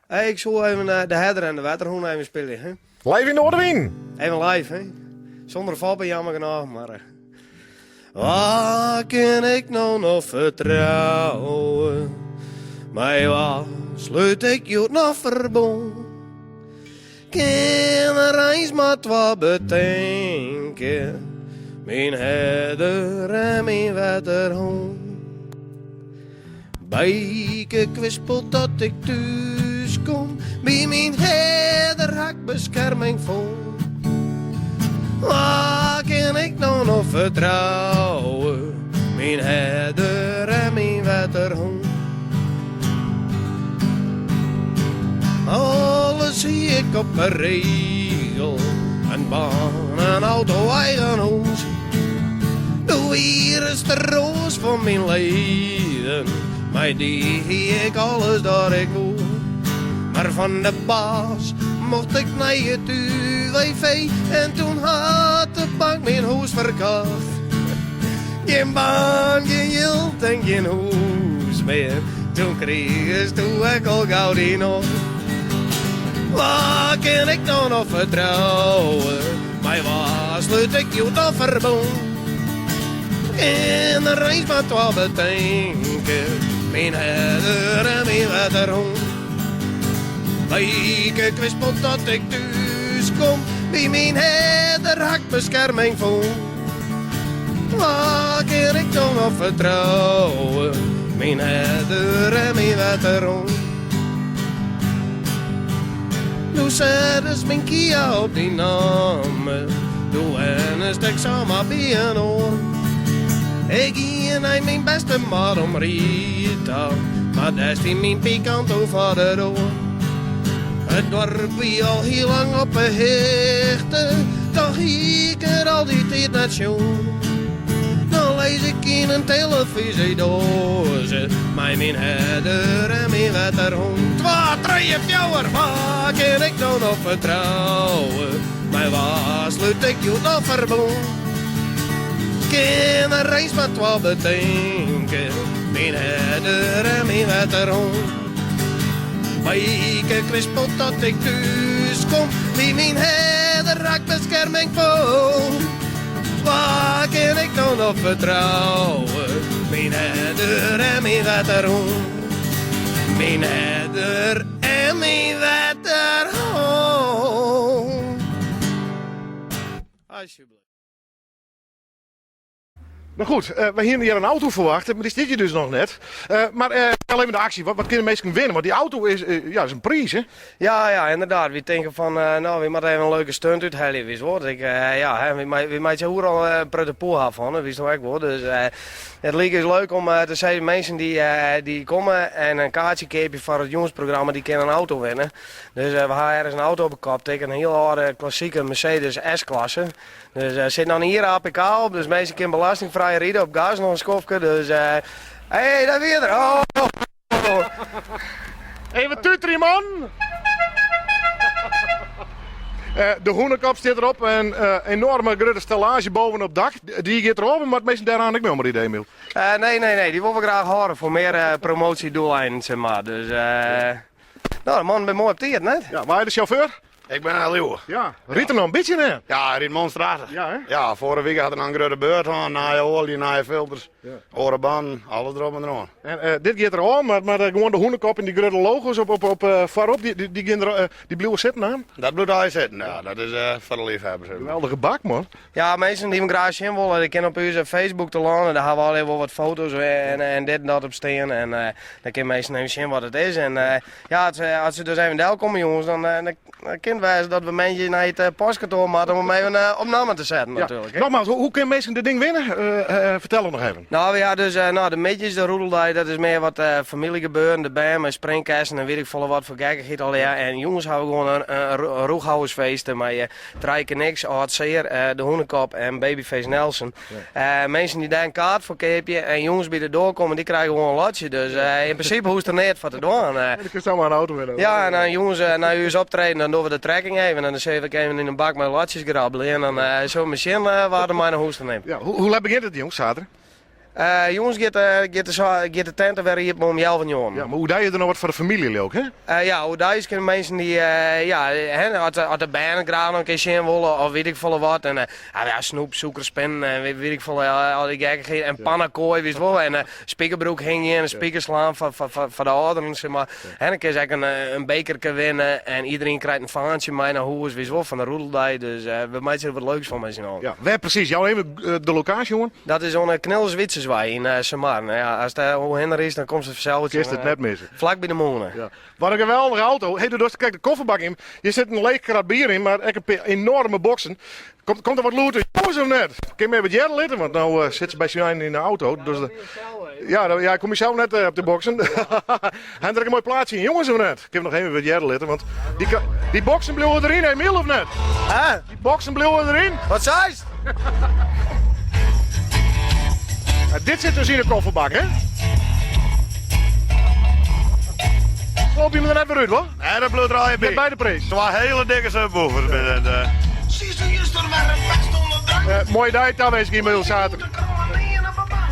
Hey, ik zal even de herder en de waterhoen even spelen. Hè? Live in Noorderwien. Even live, hè? Zonder valpen, jammer genoeg, maar... Waar kan ik nou nog vertrouwen? Maar waar sluit ik je nog verbonden? Kan er eens maar wat bedenken? Mijn herder en mijn waterhoen. Bijke kwispelt dat ik thuis kom. Bij mijn herder hak bescherming voor. Waar kan ik nou nog vertrouwen? Mijn herder en mijn waterhoen. Alles zie ik op een regel. Een baan, een auto, eigen huis. De hier is de roos van mijn leven. Maar die ik alles dat ik wil. Maar van de baas mocht ik naar het UWV. En toen had de bank mijn huis verkocht. Geen baan, geen geld en geen huis meer. Toen kreeg ik al gauw die nog. Waar kan ik nou nog vertrouwen? Maar waar sluit ik je toch verbonden? En de reis maar wat bedenken. Mijn herder en mijn waterhoen. Bijke kwispelt dat ik thuis kom. Bij mijn herder hak bescherming voor. Waar kan ik nou nog vertrouwen? Mijn herder en mijn waterhoen. Doe zet mijn kia op die namen. Doe en een stek samen bij een oor. Ik ging naar mijn beste maat om Rita. Maar daar is mijn pikant over de door. Het dorp wie al heel lang op een hechte. Toch ik er al die tijd naar schoon. Dan lees ik in een televisiedoos. Mijn herder en mijn waterhoen. 2, 3, 4, waar kan ik nou nog vertrouwen? Maar waar sluit ik je nog verbonden? Kan er eens maar wat bedenken? Mijn herder en mijn waterhoen. Bijke kwispelt dat ik thuis kom. Bij mijn herder raak bescherming voor. Waar kan ik nou nog vertrouwen? Mijn herder en mijn waterhoen. Mijn herder en mijn waterhoen. Alsjeblieft. Nou goed, we hebben hier een auto verwacht, maar die zit je dus nog net. Maar alleen maar de actie, wat kunnen mensen winnen? Want die auto is, is een prijs, hè? Ja, inderdaad. We denken van, nou, we moeten even een leuke stunt uithalen, wist hoor. We maken hoe al een prettig pool van, wist hoor ik hoor. Dus het leek is leuk om te zeggen, mensen die komen en een kaartje kopen voor het jongensprogramma, die kunnen een auto winnen. Dus we gaan ergens een auto op de kop, een heel oude klassieke Mercedes S-klasse. Dus er zit nog een hier APK op, dus mensen kunnen belastingvrij rijden op gas, nog een schofje. Dus, hey, daar weer er. Oh. Even tutri, man! De hoenekop staat erop en enorme grote stellage boven op het dak. Die gaat erop, maar het meeste daaraan ik meer idee, Miel. Nee, die willen we graag horen voor meer promotiedoeleinden, zeg maar. Dus, nou, de man ben mooi op tijd, net? Ja, waar is de chauffeur? Ik ben een leeuw. Ja, riet er nog een beetje in. Ja, hij riet monstratig. Ja, hè? Ja, vorige week had hij een grote beurt aan, naaie olie, naaie filters, orenbanden, alles erop en eraan. En dit gaat erom, maar gewoon de hoenekop en die grote logo's op voorop, die blijven zitten aan. Dat bloedt hij zitten, ja, dat is voor de liefhebbers. Geweldige bak, man. Ja, mensen die hem graag zien willen, die kunnen op onze Facebook te landen. Daar hebben we al wel wat foto's en dit en dat op staan. En dan kunnen mensen even zien wat het is. En ja, als ze dus even welkomen, jongens, dan kind wijzen dat we mensen naar het postkantoor moeten om even een opname te zetten, natuurlijk. Ja. Nogmaals, hoe kunnen mensen dit ding winnen? Vertel het nog even. Nou ja, dus de midgetjes, de roedeldij, dat is meer wat familiegebeuren, de bam en springkasten en weet ik veel wat voor gekkigheid al. Ja. En jongens houden gewoon een roeghouwersfeesten, maar je Trijke Niks, Art Seer, de Hoenekop en Babyface Nelson. Ja. Mensen die daar een kaart voor kopen en jongens die er doorkomen, die krijgen gewoon een lotje. Dus in principe hoeft er net voor te doen. Dan kun je zomaar een auto winnen. Ja, en dan jongens naar u optreden, dan doen we de trekking even en dan zeven ik even in een bak met lotjes grabbelen en dan zo'n machine waar de maar naar huis te nemen. Ja, hoe laat begint het, jongens, zaterdag? Jongens, gaat de tent weer hier om 11 jaar. Ja, maar hoe deed je er nou wat voor de familie ook, hè? Ja, hoe daar is mensen die, als de banden graag nog een keer zien willen of weet ik veel wat. En snoep, suikerspin, weet ik veel, al die gekkigheden. En pannakooi, wist wel. En spiekerbroek hing je en een spiekerslaan van de ouderen, zeg maar. En dan kun je een beker winnen en iedereen krijgt een vaantje mee naar huis, wist wel, van de roedeldij. Dus we maken er wat leuks van met z'n allen. Ja, waar precies? Jou even de locatie, jongen? Dat is zo'n Knilswitserswij in Samar. Nou ja, als het hoe hinder is, dan komt ze vanzelf. Kist het net missen. Vlak bij de molen. Ja. Wat een geweldige auto. Hey, dus kijk de kofferbak in. Je zit een leeg krat bier in, maar ik heb enorme boksen. Komt er wat looten? Jongens of net? Ik kan me wat jaren litten, want nou zit ze bij Sjoen in de auto. Dus ja, ik kom jezelf net op de boksen. En er een mooi plaatsje in. Jongens of net? Ik heb nog even wat jaren litten, want die boksen bleven erin, Emiel of net? Die boksen bleven erin. Wat zei je? Dit zit dus in de kofferbak, hè? Sloop je me er net weer uit, hoor? Nee, dat bloed er bij. Bij de prijs. Twee hele dikke subwoofers. Zie je juist er maar een best onder de Mooie dag aanwezig hier met zaterdag.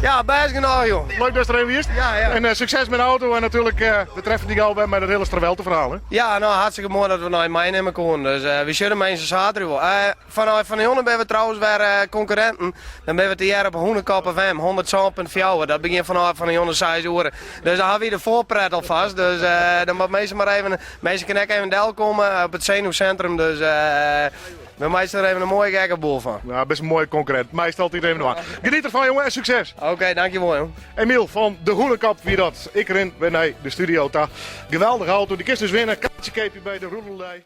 Ja, best genoeg, joh. Leuk dat je er even is. Ja. En succes met de auto en natuurlijk de treffen die gauw met het hele Stravelte verhaal. Hè? Ja, nou hartstikke mooi dat we naar mij nemen konden. Dus we zullen mensen zaterdag wel. Van de honden ben we trouwens weer concurrenten. Dan ben we te jaar op Hoenekop FM, 100.4. Dat begint vanaf van de honden 6 uur. Dus dan hebben we de voorpret alvast. Dus dan moet mensen maar even, mensen kunnen even deel komen op het zenuwcentrum. Dus we maken er even een mooie gekkenboel van. Nou, best een mooie concurrent. Mij stelt hij er even aan. Geniet ervan, jongen, en succes. Oké, dankjewel, joh. Emiel van de Hoenekop, wie dat? Ik erin, ben hij, de studio. Geweldige auto, die kist dus winnen. Kaartje keepje bij de Roedeldij.